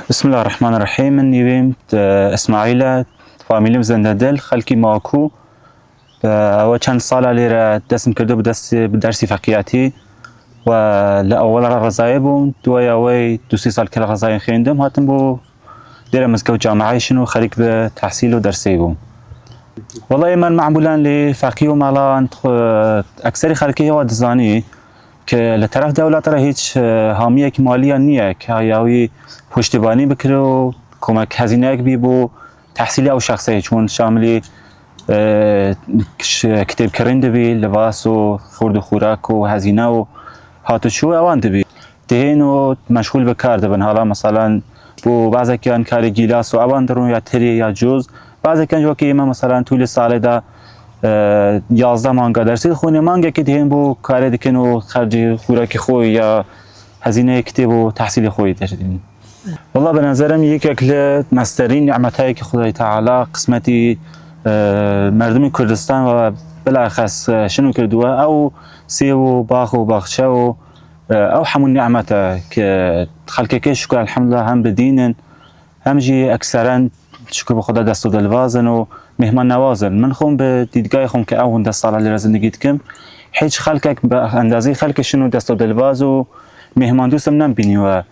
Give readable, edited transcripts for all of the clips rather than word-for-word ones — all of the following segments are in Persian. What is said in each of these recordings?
بسم الله الرحمن الرحيم. من نيويم اسماعيل فاميليم زنددل خلقي ماكو أول كان صالة ليرة دسم كردو بدرسي فقياتي ولا رزايبو دويا وي دوسي سال كلا غزاين خيندم هاتم بو ليرة مسكو جامعي شنو خريج بتحصيل ودرسيبو. والله من معمولان لفقيه مالان أكثر خلقي هو دزاني كلطرف دولة ترى هيج هامية مالية نية كهاوي پشتیبانی بکره و کمک هزینه بی بو تحصیلی او شخصی چون شاملی کتاب کردن بی لباس و خورد و خوراک و هزینه و هاتو شو اوان بی دهین و مشغول بکار دبن حالا مثلا بو بعضی کن کاری گیلاس و اوان درون یا تری یا جوز بعضی کن جو که ما مثلا طول سال دا 11 مانگا درسی خونه مانگا که دهین بو کار دکن و خرج خوراک خوی یا هزینه کتاب و تحصیل خوی داشتیم. والله بنظرم یک مسترین نعمتایی که خدای تعالی قسمتی مردم کردستان و بالاخص شنو کردوه او سی و باغ و باغچه و او همون نعمته که خلقه شکر الحمدلله هم بدینن هم جی اکثرا شکر به خدا دست و دلوازن و مهمان نوازن. من خون به دیدگاه خون که او هنده ساله لی زندگی دکم هیچ خلقه به اندازه خلق شنو دست و دلواز و مهمان دوستم نبینی و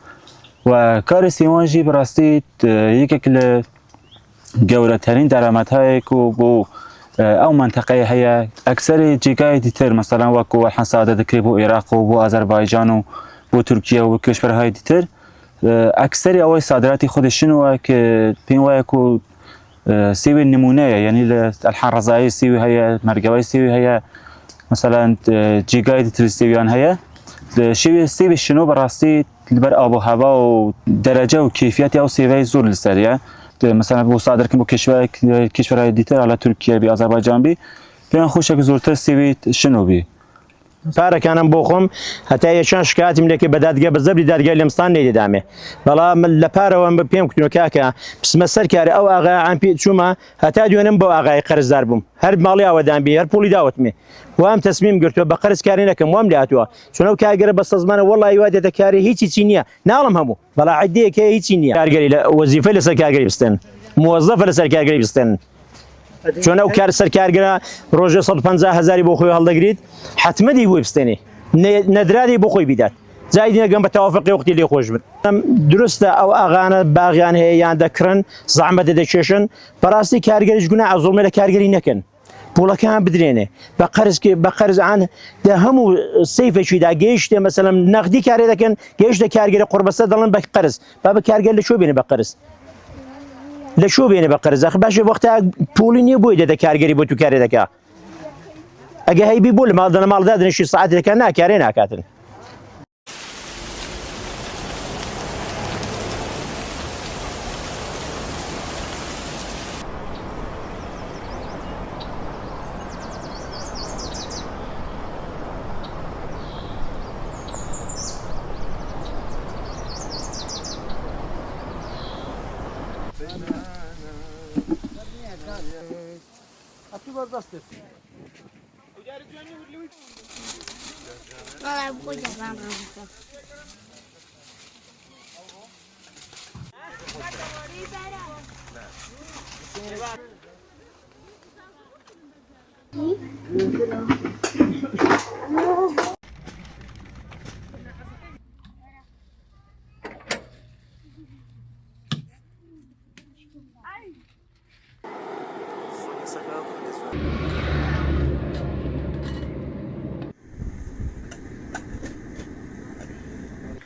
کار سیوانجی براستی یکی کل جورترین درآمدهای که بو او منطقه هیا اکثر جیگای دیتر مثلا وکو الحين ساده ذکری بو عراق و بو آذربایجان و بو ترکیه و کشورهای دیتر اکثر اوای صادراتی خودشونو که پین وکو سیوی نمونه یعنی الحين رضایی سیوی هیا مرگوی سیوی هیا مثلا جیگای دیتر سیویان هیا سیوی شنو براستی لبر آب و هوا و درجه و کیفیت او سیوی زور لسریه مثلا بو صادر کن بو کشورهای دیتر حالا ترکیه بی آذربایجان بی بیان خوشه که زورتر سیوی شنو بی پاره کنم بخوم حتی یشان شکایتی میده که بدادگاه بزرگ دادگاه لمستان نیدامه ولی من لپاره و من پیم کنم که بس مسر کاری او آقای عن پی شما حتی دیونم با آقای قرض داربم هر مالی آودان بی هر پولی داوت می و هم تصمیم گرفت با قرض کاری نکم و هم لیاتوا چون او کارگر بس زمان والله یواده کاری هیچی چینیه نعلم همو ولی عدیه که هیچی نیه کارگری وظیفه لسر کارگری بستن موظف لسر کارگری بستن چون او کار سرکارگرا روزه 150,000 بو خوی هل دگرید حتما دی بو بستنی ندرادی بو خوی بیدات زایدین گم توافقی وقتی لی خوش بد درسته او اغانه باغیان هیان دکرن زعمت دکشن براستی کارگریش گونه ظلم له کارگری نکن پولا کام بدرینه بقرض عن ده همو سیف چی دا گیشت مثلا نقدی کاری دکن گیشت کارگری قربسته دلن بقرض باب کارگر شو بینه بقرض لشو بینه بقرض اخ باشه وقت پولی نیه بوده ده کارگری بو تو کاری دکا اگه هی بی بول مال دادن شی ساعت دکا نه کاری نکاتن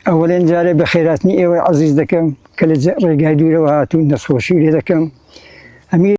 أولاً جاري بخيراتني عزيز دكم كل رجال دوره وهاتون نصوشي دكم